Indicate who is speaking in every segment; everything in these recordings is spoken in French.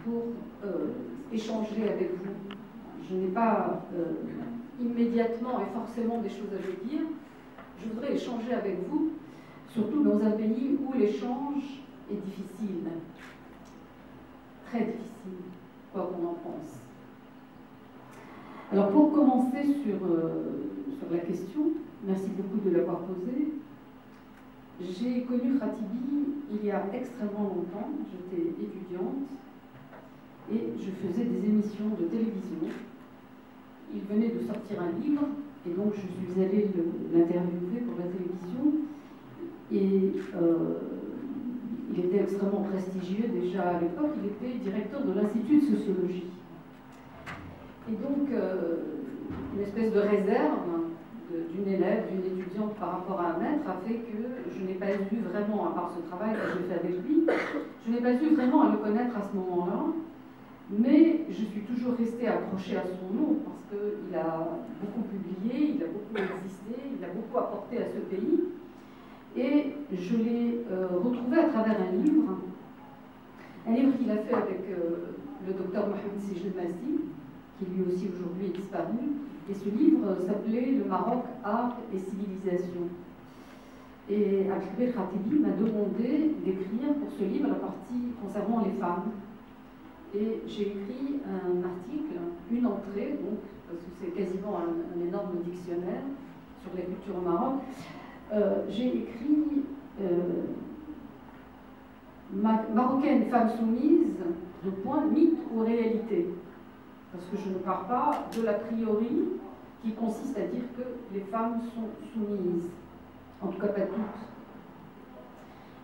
Speaker 1: pour échanger avec vous. Je n'ai pas immédiatement et forcément des choses à vous dire. Je voudrais échanger avec vous, surtout dans un pays où l'échange est difficile, très difficile, quoi qu'on en pense. Alors pour commencer sur la question, merci beaucoup de l'avoir posée. J'ai connu Khatibi il y a extrêmement longtemps, j'étais étudiante et je faisais des émissions de télévision. Il venait de sortir un livre et donc je suis allée l'interviewer pour la télévision et il était extrêmement prestigieux déjà à l'époque, il était directeur de l'Institut de sociologie. Et donc une espèce de réserve d'une élève, d'une étudiante par rapport à un maître a fait que je n'ai pas eu vraiment, à part ce travail que j'ai fait avec lui, je n'ai pas eu vraiment à le connaître à ce moment-là, mais je suis toujours restée accrochée à son nom parce qu'il a beaucoup publié, il a beaucoup existé, il a beaucoup apporté à ce pays. Et je l'ai retrouvé à travers un livre qu'il a fait avec le docteur Mohamed Sijilmazdi, qui lui aussi aujourd'hui est disparu. Et ce livre s'appelait « Le Maroc, art et civilisation ». Et Al-Kbir Khatibi m'a demandé d'écrire pour ce livre la partie concernant les femmes. Et j'ai écrit un article, une entrée, donc, parce que c'est quasiment un énorme dictionnaire sur la culture au Maroc. J'ai écrit Marocaine, femme soumise, mythe ou réalité. Parce que je ne pars pas de l'a priori qui consiste à dire que les femmes sont soumises, en tout cas pas toutes.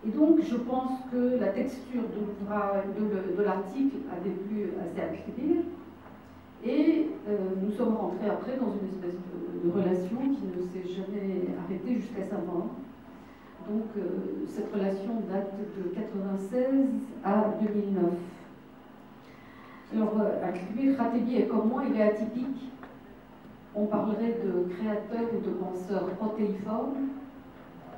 Speaker 1: Et donc je pense que la texture de l'article avait plu assez à Khatibi, et nous sommes rentrés après dans une espèce de relation qui ne s'est jamais arrêtée jusqu'à sa mort. Donc cette relation date de 1996 à 2009. Alors, Al-Kbir Khatibi est comme moi, il est atypique. On parlerait de créateur ou de penseur protéiforme,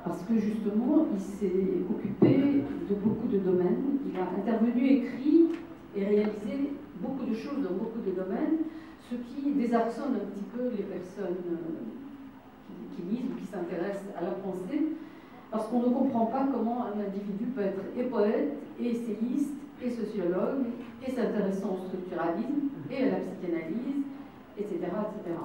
Speaker 1: parce que justement, il s'est occupé de beaucoup de domaines. Il a intervenu, écrit et réalisé beaucoup de choses dans beaucoup de domaines, ce qui désarçonne un petit peu les personnes qui lisent ou qui s'intéressent à la pensée, parce qu'on ne comprend pas comment un individu peut être et poète, et essayiste, et sociologue, et s'intéressant au structuralisme, et à la psychanalyse, etc., etc.